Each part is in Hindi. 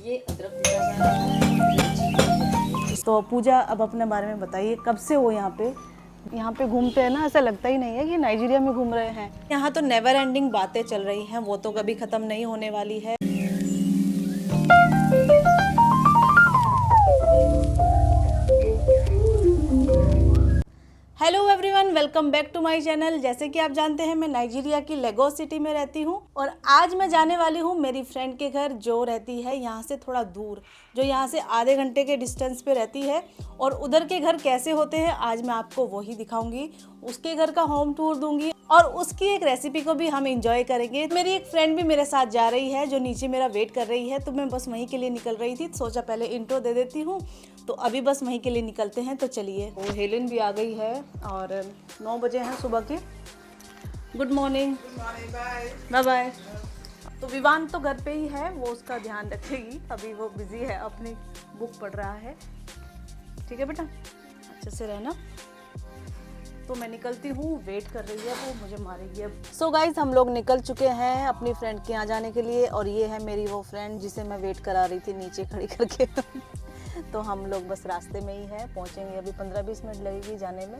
ये अदरक दिया जा रहा है। तो पूजा, अब अपने बारे में बताइए, कब से हो यहाँ पे? यहाँ पे घूमते हैं ना, ऐसा लगता ही नहीं है कि नाइजीरिया में घूम रहे हैं। यहाँ तो नेवर एंडिंग बातें चल रही हैं, वो तो कभी ख़त्म नहीं होने वाली है। Hello everyone, welcome back to my channel. जैसे कि आप जानते हैं, मैं नाइजीरिया की लेगोस सिटी में रहती हूँ और आज मैं जाने वाली हूँ मेरी फ्रेंड के घर, जो रहती है यहाँ से थोड़ा दूर, जो यहाँ से आधे घंटे के डिस्टेंस पे रहती है। और उधर के घर कैसे होते हैं आज मैं आपको वही दिखाऊंगी, उसके घर का होम टूर दूंगी और उसकी एक रेसिपी को भी हम इंजॉय करेंगे। मेरी एक फ्रेंड भी मेरे साथ जा रही है जो नीचे मेरा वेट कर रही है, तो मैं बस वहीं के लिए निकल रही थी। सोचा पहले इंट्रो दे देती हूँ, तो अभी बस वहीं के लिए निकलते हैं। तो चलिए, वो हेलेन भी आ गई है और 9 बजे हैं सुबह के। Good morning, bye bye. तो विवान तो घर पे ही है, वो उसका ध्यान रखेगी, अभी वो बिजी है, अपनी बुक पढ़ रहा है। ठीक है बेटा, अच्छे से रहना। तो मैं निकलती हूँ, वेट कर रही है वो, मुझे मारेगी अब। सो गाइज, हम लोग निकल चुके हैं अपनी फ्रेंड के यहाँ जाने के लिए और ये है मेरी वो फ्रेंड जिसे मैं वेट करा रही थी नीचे खड़ी करके। तो हम लोग बस रास्ते में ही है, पहुँचेंगे अभी, 15-20 मिनट लगेगी जाने में।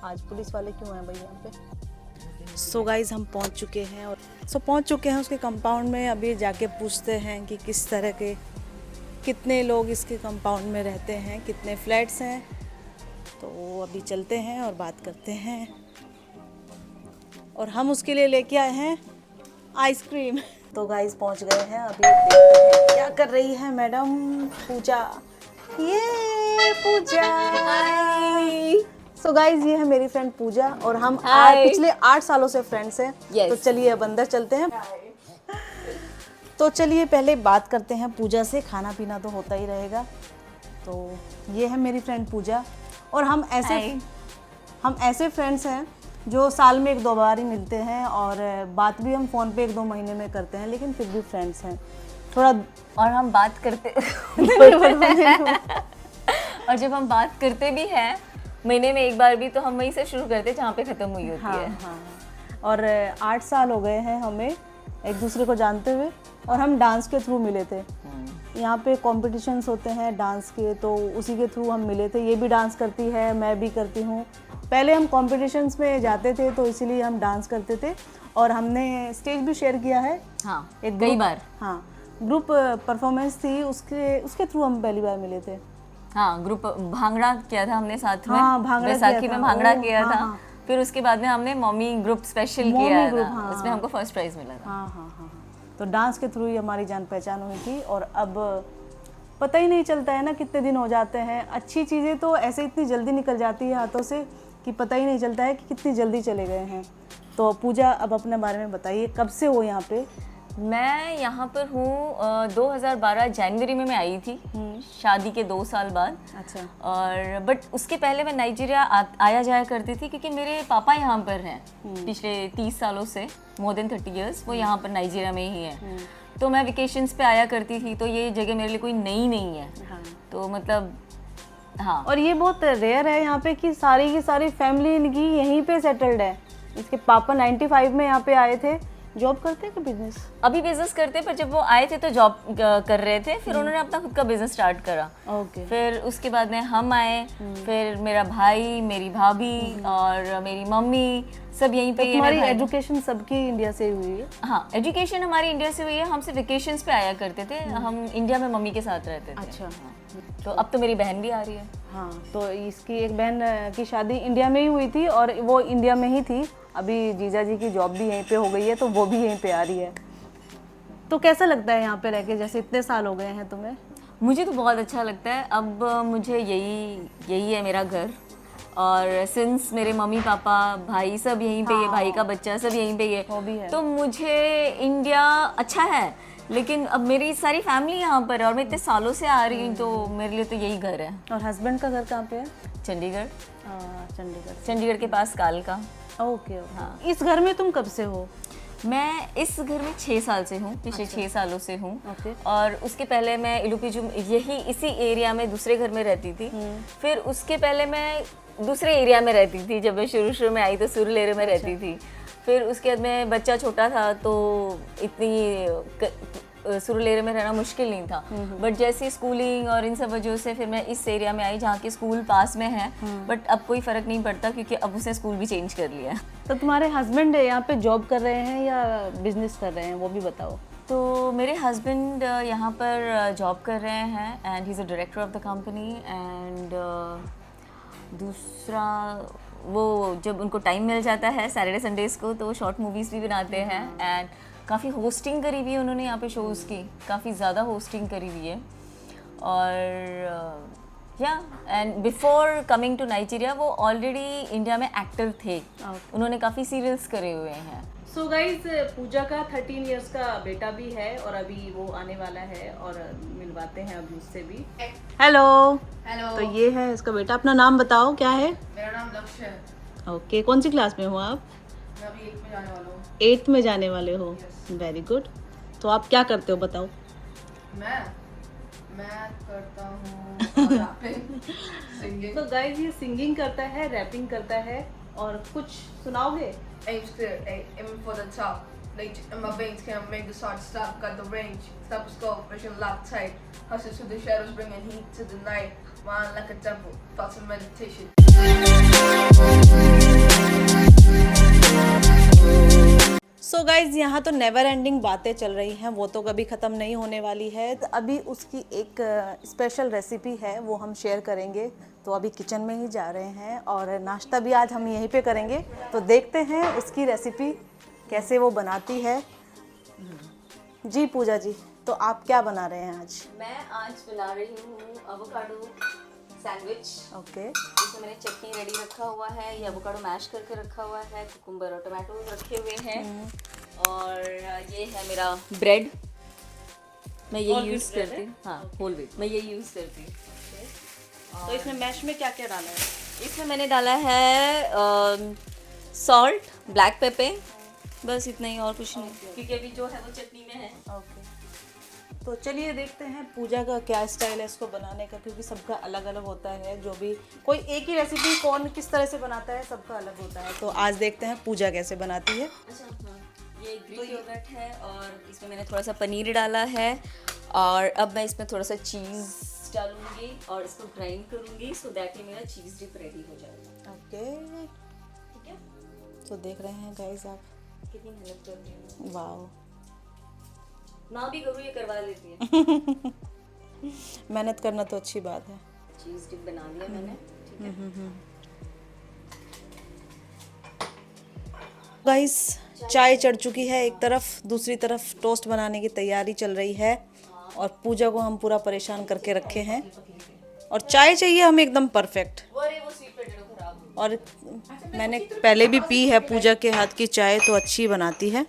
आज पुलिस वाले क्यों हैं भाई यहाँ पे? सो गाइज, हम पहुँच चुके हैं और पहुँच चुके हैं उसके कंपाउंड में। अभी जाके पूछते हैं कि किस तरह के, कितने लोग इसके कंपाउंड में रहते हैं, कितने फ्लैट्स हैं। तो अभी चलते हैं और बात करते हैं। और हम उसके लिए लेके आए हैं आइसक्रीम। तो गाइस पहुंच गए हैं, अभी देखते हैं क्या कर रही है मैडम पूजा। ये पूजा। सो गाइस, ये है मेरी फ्रेंड पूजा और हम पिछले 8 सालों से फ्रेंड्स हैं। तो चलिए अब अंदर चलते हैं। तो चलिए पहले बात करते हैं पूजा से, खाना पीना तो होता ही रहेगा। तो ये है मेरी फ्रेंड पूजा और हम ऐसे फ्रेंड्स हैं जो साल में 1-2 बार ही मिलते हैं और बात भी हम फ़ोन पे 1-2 महीने में करते हैं, लेकिन फिर भी फ्रेंड्स हैं थोड़ा। और हम बात करते और जब हम बात करते भी हैं महीने में 1 बार भी, तो हम वहीं से शुरू करते हैं जहाँ पे ख़त्म हुई होती है। हाँ। और 8 साल हो गए हैं हमें एक दूसरे को जानते हुए और हम डांस के थ्रू मिले थे। यहाँ पे कॉम्पिटिशन्स होते हैं डांस के, तो उसी के थ्रू हम मिले थे। ये भी डांस करती है, मैं भी करती हूँ। पहले हम कॉम्पिटिशन्स में जाते थे तो इसीलिए हम डांस करते थे और हमने स्टेज भी शेयर किया है। हाँ, कई बार। हाँ, ग्रुप परफॉर्मेंस थी, उसके थ्रू हम पहली बार मिले थे। हाँ, ग्रुप भांगड़ा किया था हमने साथ में। हाँ, भांगड़ा बैसाखी में भांगड़ा किया था। हाँ। फिर उसके बाद में हमने मॉमी ग्रुप स्पेशल किया था, उसमें हमको फर्स्ट प्राइज मिला था। हाँ। तो डांस के थ्रू ही हमारी जान पहचान हुई थी और अब पता ही नहीं चलता है ना कितने दिन हो जाते हैं। अच्छी चीज़ें तो ऐसे इतनी जल्दी निकल जाती है हाथों से कि पता ही नहीं चलता है कि कितनी जल्दी चले गए हैं। तो पूजा, अब अपने बारे में बताइए, कब से हो यहाँ पे? मैं यहाँ पर हूँ 2012 जनवरी में मैं आई थी, शादी के 2 साल बाद। अच्छा। और बट उसके पहले मैं नाइजीरिया आया जाया करती थी क्योंकि मेरे पापा यहाँ पर हैं पिछले 30 सालों से, मोर देन 30 इयर्स वो यहाँ पर नाइजीरिया में ही हैं। तो मैं वेकेशंस पे आया करती थी, तो ये जगह मेरे लिए कोई नई नहीं है। हाँ। तो मतलब हाँ। और ये बहुत रेयर है यहाँ पे कि सारी की सारी फैमिली इनकी यहीं पे सेटल्ड है। इसके पापा 95 में यहाँ पे आए थे। जॉब करते हैं कि बिजनेस? अभी बिजनेस करते हैं, पर जब वो आए थे तो जॉब कर रहे थे, फिर उन्होंने अपना खुद का बिजनेस स्टार्ट करा। ओके। फिर उसके बाद में हम आए, फिर मेरा भाई, मेरी भाभी और मेरी मम्मी सब यहीं पे। हमारी एजुकेशन सबकी इंडिया से हुई है? हाँ, एजुकेशन हमारी इंडिया से हुई है। हम सिर्फ वेकेशंस पे आया करते थे, हम इंडिया में मम्मी के साथ रहते थे। अच्छा। तो अब तो मेरी बहन भी आ रही है। हाँ, तो इसकी एक बहन की शादी इंडिया में ही हुई थी और वो इंडिया में ही थी। अभी जीजा जी की जॉब भी यहीं पे हो गई है, तो वो भी यहीं पे आ रही है। तो कैसा लगता है यहाँ पे रह के, जैसे इतने साल हो गए हैं तुम्हें? मुझे तो बहुत अच्छा लगता है। अब मुझे यही है मेरा घर। और सिंस मेरे मम्मी पापा भाई सब यहीं पे, ये भाई का बच्चा सब यहीं पे ये, वो भी है। तो मुझे इंडिया अच्छा है, लेकिन अब मेरी सारी फैमिली यहाँ पर है और मैं इतने सालों से आ रही हूँ, तो मेरे लिए तो यही घर है। और हस्बैंड का घर कहाँ पे है? चंडीगढ़। चंडीगढ़ के पास कालका। ओके। हाँ। इस घर में तुम कब से हो? मैं इस घर में 6 साल से हूँ, पिछले 6 सालों से हूँ। ओके। और उसके पहले मैं इलुपिजुम इसी एरिया में दूसरे घर में रहती थी। फिर उसके पहले मैं दूसरे एरिया में रहती थी, जब मैं शुरू में आई तो सुरलेरे में रहती थी। फिर उसके बाद में बच्चा छोटा था तो इतनी सुरलेरे में रहना मुश्किल नहीं था, बट जैसे स्कूलिंग और इन सब वजह से फिर मैं इस एरिया में आई जहाँ के स्कूल पास में है, बट अब कोई फ़र्क नहीं पड़ता क्योंकि अब उसने स्कूल भी चेंज कर लिया है। तो तुम्हारे हस्बैंड यहाँ पे जॉब कर रहे हैं या बिजनेस कर रहे हैं, वो भी बताओ। तो मेरे हस्बैंड यहाँ पर जॉब कर रहे हैं and he is a director of the company, and दूसरा वो जब उनको टाइम मिल जाता है सैटरडे संडेज़ को तो वो शॉर्ट मूवीज़ भी बनाते हैं, एंड काफ़ी होस्टिंग करी हुई है उन्होंने यहाँ पे शोज़ की, काफ़ी ज़्यादा होस्टिंग करी हुई है। और या and before coming to Nigeria वो ऑलरेडी इंडिया में एक्टर थे, उन्होंने काफ़ी सीरियल्स करे हुए हैं। सो गाइज, पूजा का 13 इयर्स का बेटा भी है और अभी वो आने वाला है और मिलवाते हैं अभी उससे भी। हेलो। हेलो। तो ये है इसका बेटा। अपना नाम बताओ, क्या है? मेरा नाम लक्ष्य है। ओके, कौन सी क्लास में हो आप? मैं अभी 8 में जाने वाला हूँ। 8th में जाने वाले हो, वेरी गुड। तो आप क्या करते हो बताओ? मैं करता हूँ रैपिंग, सिंगिंग। तो गाइज ये सिंगिंग करता है, रैपिंग करता है, और कुछ सुनाओगे? Aims clear, aiming for the top. Nature in my veins can't make the heart stop. Got the range, stop the scope, vision locked tight. Hustle through the shadows, bringing heat to the night. Mind like a temple, thoughts of meditation. So guys, यहाँ तो नेवर एंडिंग बातें चल रही हैं, वो तो कभी ख़त्म नहीं होने वाली है। तो अभी उसकी एक स्पेशल रेसिपी है, वो हम शेयर करेंगे। तो अभी किचन में ही जा रहे हैं और नाश्ता भी आज हम यहीं पे करेंगे। तो देखते हैं उसकी रेसिपी कैसे वो बनाती है। जी पूजा जी, तो आप क्या बना रहे हैं आज? मैं आज बना रही हूँ एवोकाडो सैंडविच। ओके। इसमें मैंने चटनी रेडी रखा हुआ है, ये एवोकाडो मैश करके रखा हुआ है, कुकुम्बर और टमाटो रखे हुए हैं, और ये है मेरा ब्रेड, मैं ये यूज़ करती हूँ। हाँ, होल व्हीट, मैं ये यूज़ करती हूँ। तो इसमें मैश में क्या क्या डाला है? इसमें मैंने डाला है सॉल्ट, ब्लैक पेपर, बस इतना ही, और कुछ नहीं, क्योंकि अभी जो है वो चटनी में है। ओके। तो चलिए देखते हैं पूजा का क्या स्टाइल है इसको बनाने का, क्योंकि सबका अलग अलग होता है। जो भी कोई एक ही रेसिपी कौन किस तरह से बनाता है, सबका अलग होता है। तो आज देखते हैं पूजा कैसे बनाती है। अच्छा, हाँ, ये ग्रीक योगर्ट है और इसमें मैंने थोड़ा सा पनीर डाला है, और अब मैं इसमें थोड़ा सा चीज़ डालूंगी और इसको ग्राइंड करूंगी सो दैट ये मेरा चीज़ डिप रेडी हो जाएगा। ओके, ठीक है। तो देख रहे हैं गाइस आप कितनी मेहनत कर रही हूँ, वाओ। ना भी करूँ ये करवा लेती है। मेहनत करना तो अच्छी बात है। चीज़ डिप बना लिया मैंने, ठीक है। गाइस, चाय चढ़ चुकी है एक तरफ, दूसरी तरफ टोस्ट बनाने की तैयारी चल रही है, और पूजा को हम पूरा परेशान करके रखे हैं। और चाय चाहिए हमें एकदम परफेक्ट। और मैंने पहले भी पी है पूजा के हाथ की चाय, तो अच्छी बनाती है।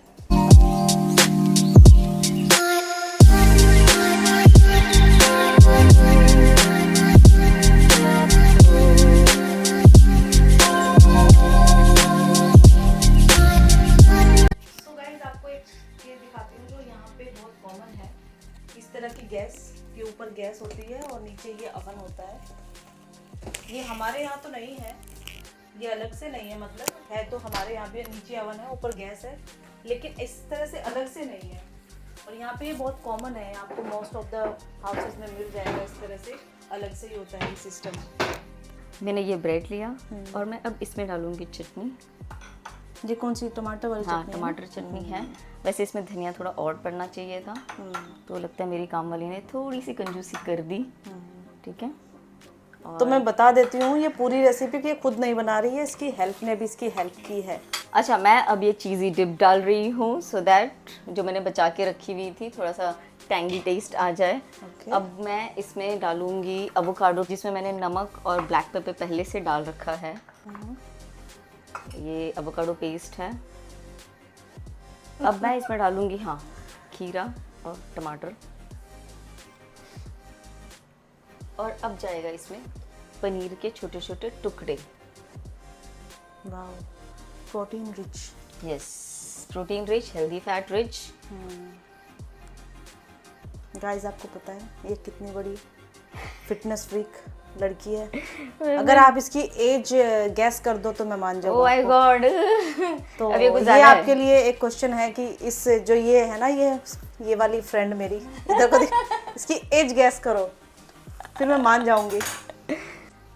गैस के ऊपर गैस होती है और नीचे ये अवन होता है। ये हमारे यहाँ तो नहीं है, ये अलग से नहीं है, मतलब है तो हमारे यहाँ भी नीचे अवन है, ऊपर गैस है, लेकिन इस तरह से अलग से नहीं है। और यहाँ पे ये बहुत कॉमन है, आपको मोस्ट ऑफ द हाउसेस में मिल जाएगा। इस तरह से अलग से ही होता है ये सिस्टम। मैंने ये ब्रेड लिया और मैं अब इसमें डालूंगी चटनी। ये कौन सी, टमाटर वाली? हाँ, टमाटर चटनी है। वैसे इसमें धनिया थोड़ा और पड़ना चाहिए था, तो लगता है मेरी काम वाली ने थोड़ी सी कंजूसी कर दी। ठीक है। तो मैं बता देती हूँ, ये पूरी रेसिपी की खुद नहीं बना रही है, इसकी हेल्प ने भी इसकी हेल्प की है। अच्छा, मैं अब ये चीज़ी डिप डाल रही हूँ सो दैट जो मैंने बचा के रखी हुई थी थोड़ा सा टैंगी टेस्ट आ जाए। अब मैं इसमें डालूंगी एवोकाडो, जिसमें मैंने नमक और ब्लैक पेपर पहले से डाल रखा है। ये एवोकाडो पेस्ट है। अब मैं इसमें डालूंगी, हाँ, खीरा और टमाटर, और अब जाएगा इसमें पनीर के छोटे छोटे टुकड़े। Wow, protein rich. Yes, protein rich, healthy fat rich. Guys, आपको पता है ये कितनी बड़ी फिटनेस फ्रीक लड़की है। अगर आप इसकी एज गैस कर दो तो मैं मान ओह जाऊंगा। My God. तो अब ये कुछ ये ज्यादा है। आपके लिए एक क्वेश्चन है कि इस जो ये है ना, ये वाली फ्रेंड मेरी, इधर को इसकी एज गैस करो, फिर मैं मान जाऊंगी।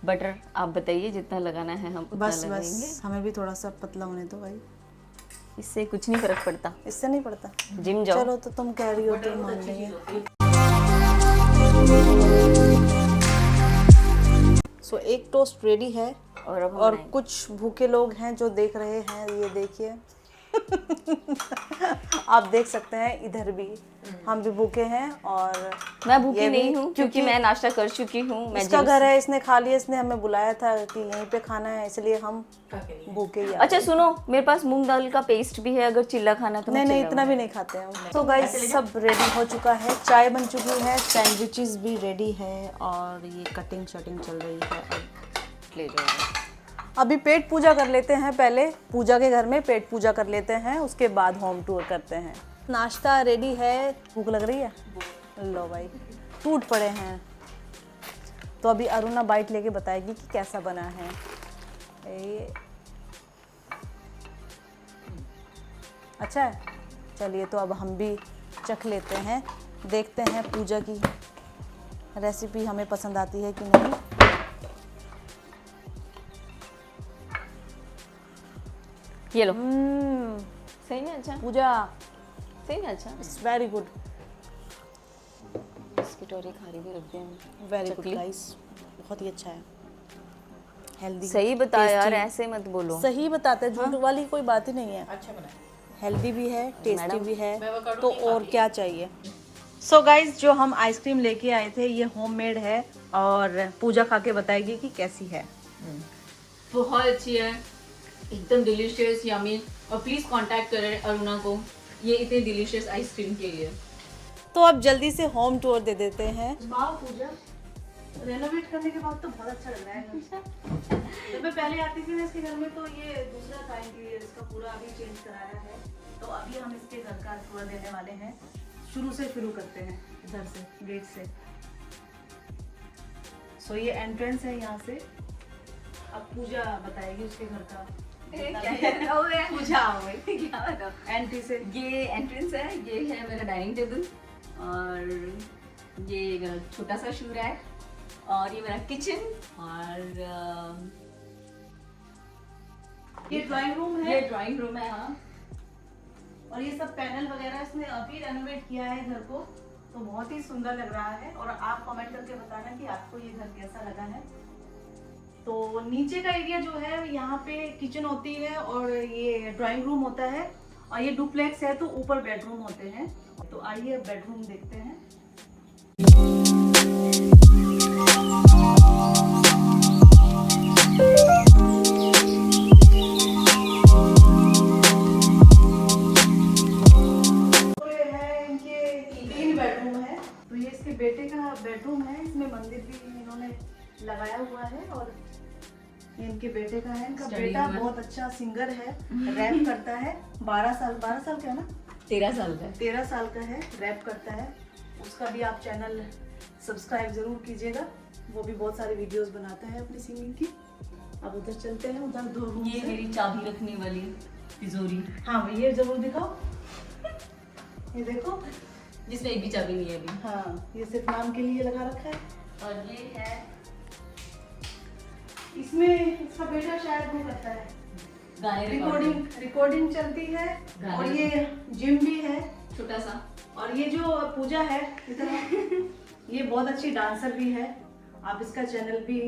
बटर आप बताइए, जितना लगाना है हम उतना बस लगाएंगे। बस हमें भी थोड़ा सा पतला होने दो भाई, इससे कुछ नहीं फर्क पड़ता, इससे नहीं पड़ता। जिम जाओ। चलो तो तुम कह रही हो तो मान लेंगे। सो एक टोस्ट रेडी है और अब हम और बनाएंगे। कुछ भूखे लोग हैं जो देख रहे हैं, ये देखिए। आप देख सकते हैं इधर भी हम भी भूखे हैं, और मैं भूखी ये भी नहीं हूँ क्योंकि मैं नाश्ता कर चुकी हूँ। मैं इसका जिम घर है, इसने खा लिया, इसने हमें बुलाया था कि यहीं पे खाना है, इसलिए हम भूखे ही आ अच्छा सुनो, मेरे पास मूंग दाल का पेस्ट भी है, अगर चिल्ला खाना तो नहीं मैं नहीं चिल्ला इतना भी नहीं खाते हैं हम। तो गाइस सब रेडी हो चुका है, चाय बन चुकी है, सैंडविचेस भी रेडी है, और ये कटिंग शटिंग चल रही है। अब ले जाओ। अभी पेट पूजा कर लेते हैं, पहले पूजा के घर में पेट पूजा कर लेते हैं, उसके बाद होम टूर करते हैं। नाश्ता रेडी है, भूख लग रही है, लो भाई टूट पड़े हैं। तो अभी अरुणा बाइट लेके बताएगी कि कैसा बना है। ये अच्छा है, चलिए तो अब हम भी चख लेते हैं, देखते हैं पूजा की रेसिपी हमें पसंद आती है कि नहीं। ये लो। सही में अच्छा, पूजा सही में अच्छा। इट्स वेरी गुड, बिस्किट और ये खारी भी रख दिया। वेरी गुड गाइस, बहुत ही अच्छा है, हेल्दी। सही बता यार, ऐसे मत बोलो। सही बताते हैं, झूठ वाली कोई बात ही नहीं है। अच्छा बना है। हेल्दी भी है, टेस्टी भी है, तो और क्या चाहिए। सो गाइस जो हम आइसक्रीम लेके आए थे ये होममेड है, और पूजा खा के बताएगी कि कैसी है। बहुत अच्छी है, एकदम डिलीशियस यमी। और प्लीज कांटेक्ट करें अरुणा को ये इतने डिलीशियस आइसक्रीम के लिए। तो अब जल्दी से होम टूर दे देते हैं। वाह पूजा, रेनोवेट करने के बाद तो बहुत अच्छा लग रहा है। जब मैं पहले आती थी ना इसके घर में तो ये दूसरा था इंटीरियर, इसका पूरा अभी चेंज कराया है। तो अभी हम इसके घर का टूर देने वाले हैं, शुरू से शुरू करते हैं, इधर से गेट से। सो ये एंट्रेंस है यहाँ से। अब पूजा बताएगी उसके घर का। पूजा आओ भाई, क्या बताओ? एंट्री से। ये एंट्रेंस है, ये है मेरा डाइनिंग टेबल, और ये मेरा छोटा सा शू रैक, और ये मेरा किचन, और ये ड्राइंग रूम है, ये ड्राइंग रूम है। हाँ, और ये सब पैनल वगैरह इसने अभी रेनोवेट किया है घर को, तो बहुत ही सुंदर लग रहा है। और आप कमेंट करके बताना कि आपको ये घर कैसा लगा है। तो नीचे का एरिया जो है यहाँ पे किचन होती है, और ये ड्राइंग रूम होता है, और ये डुप्लेक्स है तो ऊपर बेडरूम होते हैं। तो आइए बेडरूम देखते हैं। तो ये है इनके 3 बेडरूम है। तो ये इसके बेटे का बेडरूम है, इसमें मंदिर भी इन्होंने लगाया हुआ है, और ये इनके बेटे का है। इनका बेटा बहुत अच्छा सिंगर है, रैप करता है। 12 साल का है ना, 13 साल का। 13 साल का है, रैप करता है। उसका भी आप चैनल सब्सक्राइब जरूर कीजिएगा, वो भी बहुत सारे वीडियोस बनाता है अपनी सिंगिंग की। अब उधर चलते हैं, उधर 2 रूम ये है। मेरी चाबी रखने वाली तिजोरी, हाँ भाई ये जरूर दिखाओ, ये देखो। जिसमें एक भी चाबी नहीं है अभी। हाँ ये सिर्फ नाम के लिए लगा रखा है। और ये है, इसमें इसका बेटा शायद वो करता है, गाने रिकॉर्डिंग चलती है, गाने। और ये जिम भी है। छोटा सा। और ये जो पूजा है इधर ये बहुत अच्छी डांसर भी है। आप इसका चैनल भी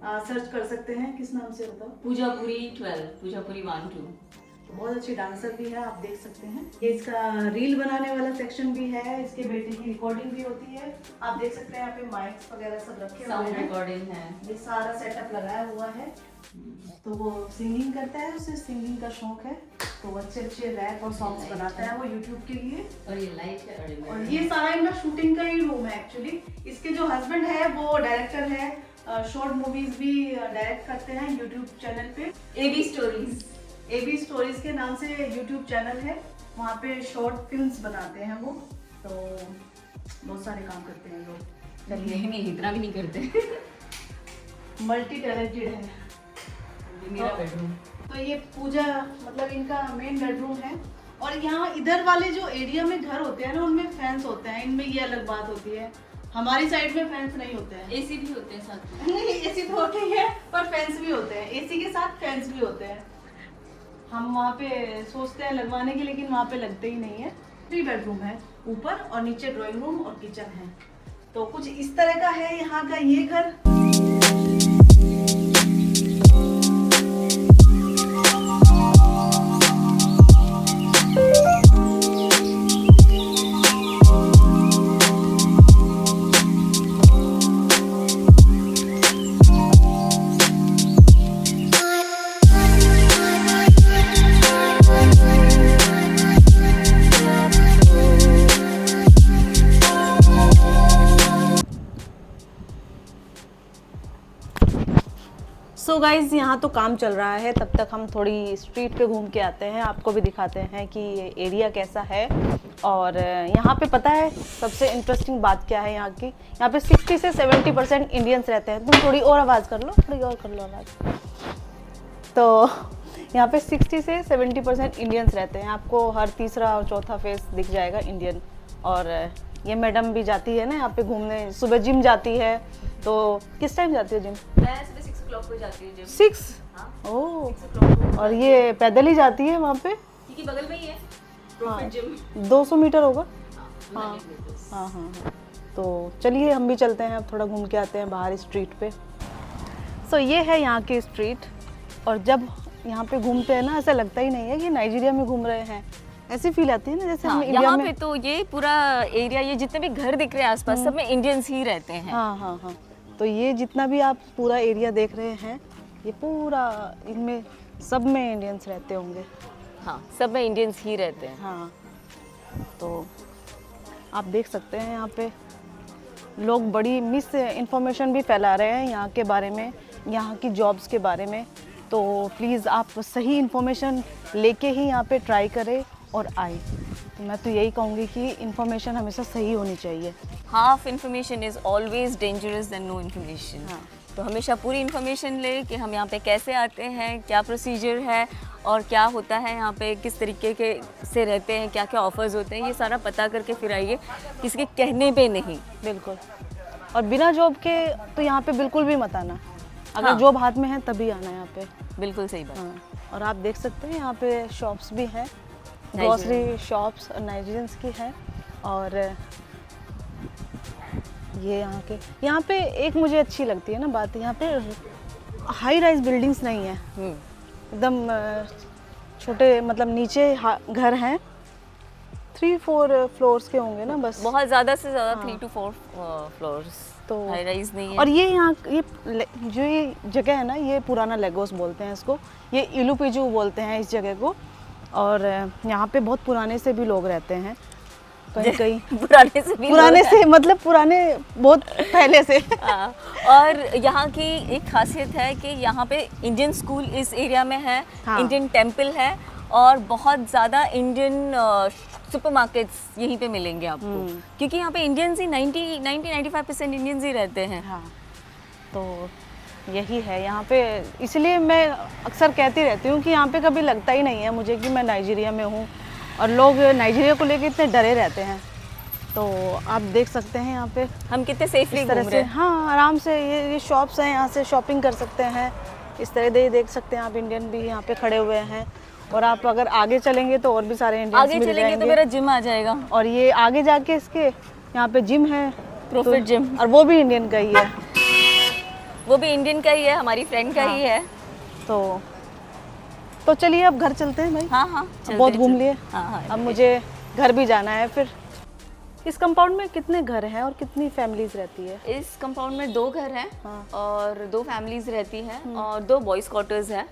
सर्च कर सकते हैं, किस नाम से बताओ? पूजापुरी 12, पूजापुरी 1-2। बहुत अच्छी डांसर भी है, आप देख सकते हैं। ये इसका रील बनाने वाला सेक्शन भी है, इसके बेटे की रिकॉर्डिंग भी होती है। आप देख सकते हैं यहाँ पे माइक्स वगैरह सब रखे हुए साउंड हैं। रिकॉर्डिंग है। ये सारा सेटअप लगाया हुआ है। तो वो सिंगिंग करता है, उसे सिंगिंग का शौक है, तो अच्छे अच्छे रैप और सॉन्ग्स बनाता है वो यूट्यूब के लिए। और ये लाइट है, और ये सारा इनका शूटिंग का ही रूम है एक्चुअली। इसके जो हस्बैंड है वो डायरेक्टर है, शॉर्ट मूवीज भी डायरेक्ट करते हैं यूट्यूब चैनल पे। AB stories. एबी स्टोरीज के नाम से यूट्यूब चैनल है, वहाँ पे शॉर्ट फिल्म्स बनाते हैं वो। तो बहुत सारे काम करते हैं लोग। नहीं इतना भी नहीं करते। मल्टी टैलेंटेड है। ये मेरा बेडरूम। तो ये पूजा मतलब इनका मेन बेडरूम है। और यहाँ इधर वाले जो एरिया में घर होते हैं ना उनमें फैंस होते हैं, इनमें ये अलग बात होती है। हमारी साइड में फैंस नहीं होते हैं। एसी भी होते हैं साथ में। नहीं, एसी तो होते ही है पर फैंस भी होते हैं, एसी के साथ फैंस भी होते हैं। हम वहाँ पे सोचते हैं लगवाने की, लेकिन वहाँ पे लगते ही नहीं है। 3 बेडरूम है, ऊपर और नीचे ड्राइंग रूम और किचन है। तो कुछ इस तरह का है यहाँ का ये घर। सो गाइज यहाँ तो काम चल रहा है, तब तक हम थोड़ी स्ट्रीट पे घूम के आते हैं, आपको भी दिखाते हैं कि ये एरिया कैसा है। और यहाँ पे पता है सबसे इंटरेस्टिंग बात क्या है यहाँ की, यहाँ पे 60 से 70% इंडियंस रहते हैं। तुम थोड़ी और आवाज़ कर लो, थोड़ी और कर लो आवाज़। तो यहाँ पे 60 से 70% इंडियंस रहते हैं, आपको हर तीसरा और चौथा फेस दिख जाएगा इंडियन। और ये मैडम भी जाती है ना यहाँ पे घूमने, सुबह जिम जाती है। तो किस टाइम जाती है जिम? मैं सुबह 6 o'clock को जाती हूँ जिम। 6? हाँ। ओह, 6 o'clock को। और ये पैदल ही जाती है वहाँ पे? क्योंकि बगल में ही है प्रॉफिट जिम। 200 मीटर होगा। हाँ हाँ हाँ हाँ। तो चलिए हम भी चलते हैं, अब थोड़ा घूम के आते हैं बाहर स्ट्रीट पे। सो ये है यहाँ की स्ट्रीट। और जब यहाँ पे घूमते हैं ना, ऐसा लगता ही नहीं है कि नाइजीरिया में घूम रहे हैं, ऐसी फील आती है ना जैसे हम इंडिया यहाँ में। पे तो ये पूरा एरिया, ये जितने भी घर दिख रहे हैं आसपास, सब में इंडियंस ही रहते हैं। हाँ हाँ हाँ। तो ये जितना भी आप पूरा एरिया देख रहे हैं, ये पूरा इनमें सब में इंडियंस रहते होंगे। हाँ, सब में इंडियंस ही रहते हैं। हाँ, तो आप देख सकते हैं यहाँ पे लोग बड़ी मिस इन्फॉर्मेशन भी फैला रहे हैं यहाँ के बारे में, यहाँ की जॉब्स के बारे में। तो प्लीज़ आप सही इन्फॉर्मेशन लेके ही यहाँ पे ट्राई करें और आए। तो मैं तो यही कहूँगी कि इन्फॉर्मेशन हमेशा सही होनी चाहिए। Half information is always dangerous than no information. हाँ। तो हमेशा पूरी इन्फॉर्मेशन ले कि हम यहाँ पे कैसे आते हैं, क्या प्रोसीजर है और क्या होता है यहाँ पे, किस तरीके के से रहते हैं, क्या क्या ऑफर्स होते हैं, ये सारा पता करके फिर आइए, किसी के कहने पे नहीं। बिल्कुल। और बिना जॉब के तो यहाँ पे बिल्कुल भी मत आना। अगर हाँ। जॉब हाथ में है तभी आना यहाँ पे। बिल्कुल सही बात। हाँ। और आप देख सकते हैं यहाँ पे शॉप्स भी हैं, ग्रोसरी शॉप्स नाइजीरियंस की है। और ये यहाँ पे एक मुझे अच्छी लगती है ना बात, यहाँ पे हाई राइज बिल्डिंग्स नहीं है, एकदम छोटे, मतलब नीचे घर हैं, 3-4 फ्लोर्स के होंगे ना बस। बहुत ज़्यादा से ज़्यादा 3 to 4 फ्लोर्स, तो हाई राइज नहीं है। और ये यहाँ जो ये जगह है ना, ये पुराना लेगोस बोलते हैं इसको, ये इलुपिजू बोलते हैं इस जगह को। और यहाँ पे बहुत पुराने से भी लोग रहते हैं, कहीं कहीं पुराने से मतलब पुराने बहुत पहले से। हाँ, और यहाँ की एक खासियत है कि यहाँ पे इंडियन स्कूल इस एरिया में है, हाँ। इंडियन टेम्पल है और बहुत ज़्यादा इंडियन सुपरमार्केट्स यहीं पे मिलेंगे आपको, क्योंकि यहाँ पे इंडियंस ही 90-95% इंडियंस ही रहते हैं। हाँ, तो यही है यहाँ पे। इसलिए मैं अक्सर कहती रहती हूँ कि यहाँ पे कभी लगता ही नहीं है मुझे कि मैं नाइजीरिया में हूँ। और लोग नाइजीरिया को लेकर इतने डरे रहते हैं। तो आप देख सकते हैं यहाँ पे हम कितने सेफली इस तरह घूम से, रहे हैं। हाँ आराम से ये शॉप्स हैं, यहाँ से शॉपिंग कर सकते हैं। इस तरह दे देख सकते हैं आप, इंडियन भी यहाँ पे खड़े हुए हैं। और आप अगर आगे चलेंगे तो और भी सारे इंडियंस आगे मिल चलेंगे जाएंगे। तो मेरा जिम आ जाएगा, और ये आगे जाके इसके यहाँ पे जिम है, प्रॉफिट जिम, और वो भी इंडियन का ही है। वो भी इंडियन का ही है, हमारी फ्रेंड का ही है। तो चलिए अब घर चलते हैं भाई। हाँ हाँ, बहुत घूम लिए। हाँ, अब मुझे घर भी जाना है फिर। इस कंपाउंड में कितने घर हैं और कितनी फैमिलीज रहती है? इस कंपाउंड में 2 घर हैं हाँ। और 2 फैमिलीज रहती हैं और 2 बॉयज क्वार्टर्स हैं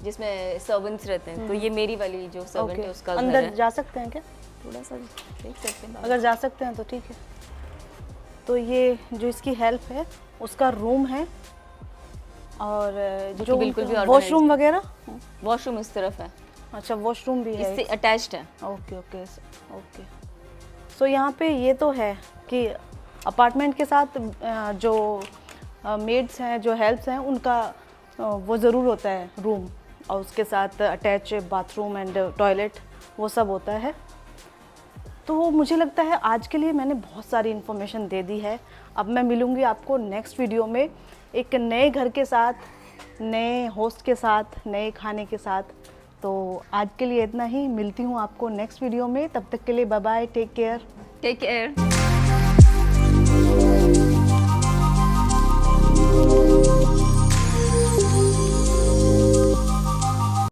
जिसमें सर्वेंट्स रहते हैं। तो ये मेरी वाली जो सर्वेंट है उसका घर अंदर है। जा सकते हैं क्या? थोड़ा सा देख सकते हैं। अगर जा सकते हैं तो ठीक है। तो ये जो इसकी हेल्प है उसका रूम है, और जो बिल्कुल भी वॉशरूम वगैरह। वॉशरूम इस तरफ है, अच्छा, वॉशरूम भी है इससे अटैच्ड है। Okay okay okay. सो यहाँ पे ये तो है कि अपार्टमेंट के साथ जो मेड्स हैं, जो हेल्प्स हैं, उनका वो ज़रूर होता है रूम, और उसके साथ अटैच बाथरूम एंड टॉयलेट, वो सब होता है। तो मुझे लगता है आज के लिए मैंने बहुत सारी इन्फॉर्मेशन दे दी है। अब मैं मिलूँगी आपको नेक्स्ट वीडियो में एक नए घर के साथ, नए होस्ट के साथ, नए खाने के साथ। तो आज के लिए इतना ही, मिलती हूँ आपको नेक्स्ट वीडियो में। तब तक के लिए bye bye, take care. Take care.